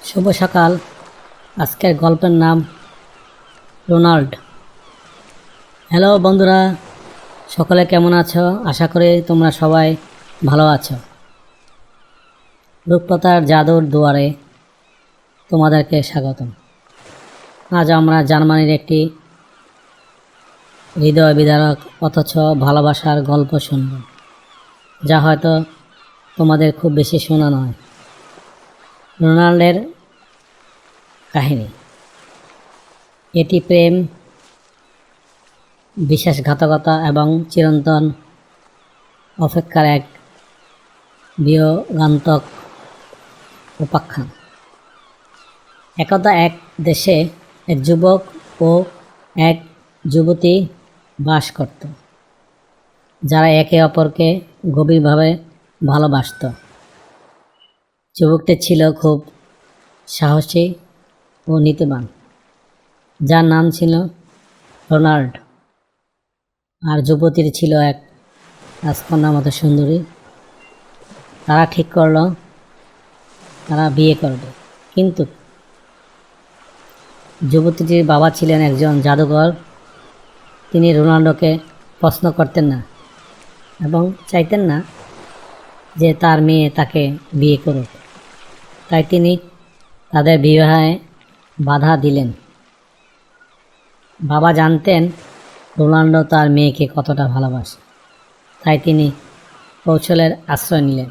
শুভ সকাল। আজকের গল্পের নাম রোনাল্ড। হ্যালো বন্ধুরা, সকলে কেমন আছো? আশা করি তোমরা সবাই ভালো আছো। রূপকথার জাদুর দুয়ারে তোমাদেরকে স্বাগতম। আজ আমরা জার্মানির একটি হৃদয় বিদারক অথচ ভালোবাসার গল্প শুনব, যা হয়তো তোমাদের খুব বেশি শোনা নয়। রোনাল্ডের কাহিনী। এটি প্রেম, বিশ্বাসঘাতকতা এবং চিরন্তন অপেক্ষার এক বিয়োগান্তক উপাখ্যান। একদা এক দেশে এক যুবক ও এক যুবতী বাস করত, যারা একে অপরকে গভীরভাবে ভালোবাসত। যুবকটি ছিল খুব সাহসী ও নীতিবান, যার নাম ছিল রোনাল্ড, আর যুবতীর ছিল এক রাজকন্যার মতো সুন্দরী। তারা ঠিক করল তারা বিয়ে করবে, কিন্তু যুবতীটির বাবা ছিলেন একজন জাদুকর। তিনি রোনাল্ডোকে পছন্দ করতেন না এবং চাইতেন না যে তার মেয়ে তাকে বিয়ে করুক। তাই তিনি তাদের বিবাহে বাধা দিলেন। বাবা জানতেন রোনাল্ডো তার মেয়েকে কতটা ভালোবাসে, তাই তিনি কৌশলের আশ্রয় নিলেন।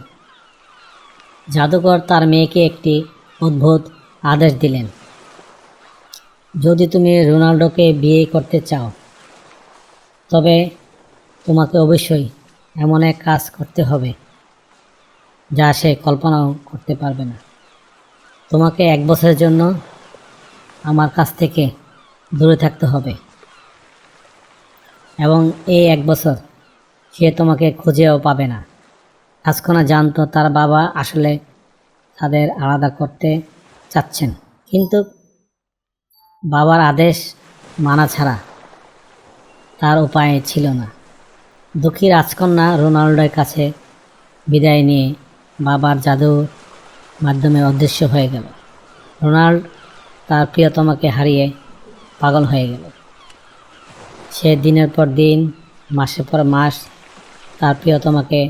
জাদুকর তার মেয়েকে একটি অদ্ভুত আদেশ দিলেন: যদি তুমি রোনাল্ডোকে বিয়ে করতে চাও, তবে তোমাকে অবশ্যই এমন এক কাজ করতে হবে যা সে কল্পনাও করতে পারবে না। তোমাকে 1 বছরের জন্য আমার কাছ থেকে দূরে থাকতে হবে, এবং এই 1 বছর সে তোমাকে খুঁজেও পাবে না। রাজকন্যা জানত তার বাবা আসলে তাদের আলাদা করতে চাচ্ছেন, কিন্তু বাবার আদেশ মানা ছাড়া তার উপায় ছিল না। দুঃখী রাজকন্যা রোনাল্ডোর কাছে বিদায় নিয়ে বাবার জাদুর মাধ্যমে অদৃশ্য হয়ে গেল। রোনাল্ড তার প্রিয়তমাকে হারিয়ে পাগল হয়ে গেল। সে দিনের পর দিন, মাসের পর মাস তার প্রিয়তমাকে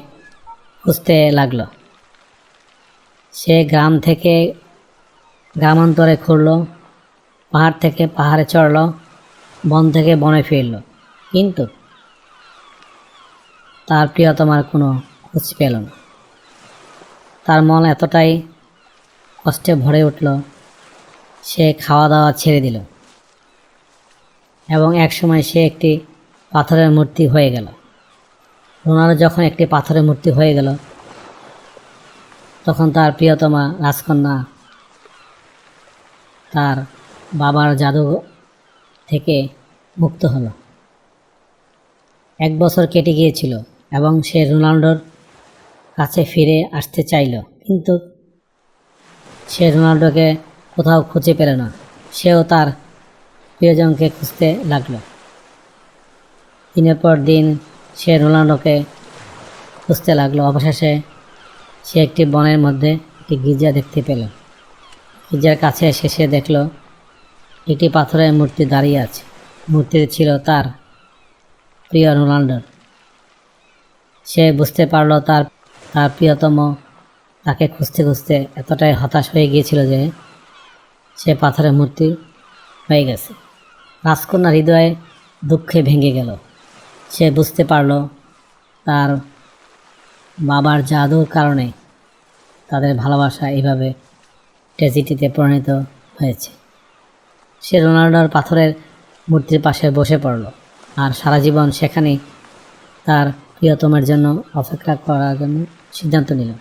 খুঁজতে লাগল। সে গ্রাম থেকে গ্রামান্তরে ঘুরল, পাহাড় থেকে পাহাড়ে চড়ল, বন থেকে বনে ফিরল, কিন্তু তার প্রিয়তমার কোনো খোঁজ পেল না। তার মন এতটাই কষ্টে ভরে উঠল, সে খাওয়া দাওয়া ছেড়ে দিল এবং একসময় সে একটি পাথরের মূর্তি হয়ে গেল। রোনাল্ডো যখন একটি পাথরের মূর্তি হয়ে গেল, তখন তার প্রিয়তমা রাজকন্যা তার বাবার জাদু থেকে মুক্ত হলো। 1 বছর কেটে গিয়েছিল এবং সে রোনাল্ডোর কাছে ফিরে আসতে চাইল, কিন্তু সে রোনাল্ডোকে কোথাও খুঁজে পেল না। সেও তার প্রিয়জনকে খুঁজতে লাগল। দিনের পর দিন সে রোনাল্ডোকে খুঁজতে লাগলো। অবশেষে সে একটি বনের মধ্যে একটি গির্জা দেখতে পেল। গির্জার কাছে এসে সে দেখল একটি পাথরের মূর্তি দাঁড়িয়ে আছে। মূর্তিটি ছিল তার প্রিয় রোনাল্ডোর। সে বুঝতে পারল তার প্রিয়তম তাকে খুঁজতে খুঁজতে এতটাই হতাশ হয়ে গিয়েছিল যে সে পাথরের মূর্তি হয়ে গেছে। রাজকন্যার হৃদয়ে দুঃখে ভেঙে গেল। সে বুঝতে পারল তার বাবার জাদুর কারণে তাদের ভালোবাসা এইভাবে ট্র্যাজেডিতে পরিণত হয়েছে। সে রোনাল্ডোর পাথরের মূর্তির পাশে বসে পড়ল আর সারা জীবন সেখানেই তার প্রিয়তমের জন্য অপেক্ষা করার জন্য সিদ্ধান্ত নিল।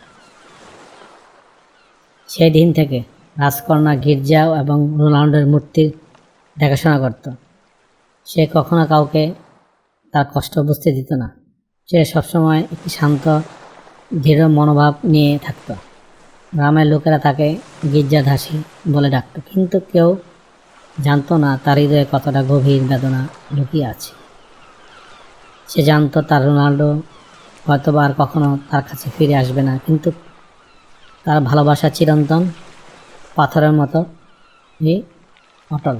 সেই দিন থেকে রাজকন্যা গির্জা এবং রোনাল্ডোর মূর্তির দেখাশোনা করত। সে কখনো কাউকে তার কষ্ট বুঝতে দিত না। সে সবসময় একটি শান্ত, দৃঢ় মনোভাব নিয়ে থাকত। গ্রামের লোকেরা তাকে গির্জাধাসী বলে ডাকত, কিন্তু কেউ জানত না তার হৃদয়ে কতটা গভীর বেদনা লুকিয়ে আছে। সে জানত তার রোনাল্ডো হয়তোবা আর কখনো তার কাছে ফিরে আসবে না, কিন্তু তার ভালোবাসা চিরন্তন পাথরের মতো অটল।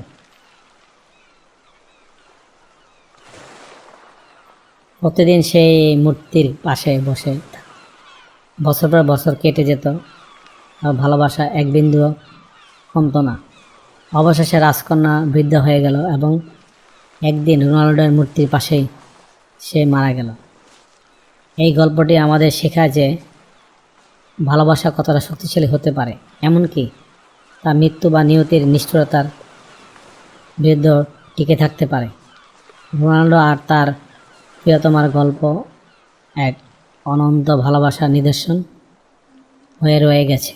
প্রতিদিন সেই মূর্তির পাশে বসে বছর পর বছর কেটে যেত, আর ভালোবাসা এক বিন্দুও কমতো না। অবশেষে রাজকন্যা বৃদ্ধ হয়ে গেল এবং একদিন রোনাল্ডোর মূর্তির পাশেই সে মারা গেল। এই গল্পটি আমাদের শেখায় যে ভালোবাসা কতটা শক্তিশালী হতে পারে, এমনকি তা মৃত্যু বা নিয়তির নিষ্ঠুরতার বিরুদ্ধে টিকে থাকতে পারে। রোনাল্ডো আর তার প্রিয়তমার গল্প এক অনন্ত ভালোবাসার নিদর্শন হয়ে রয়ে গেছে।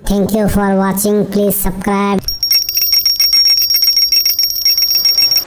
Thank you for watching. Please subscribe.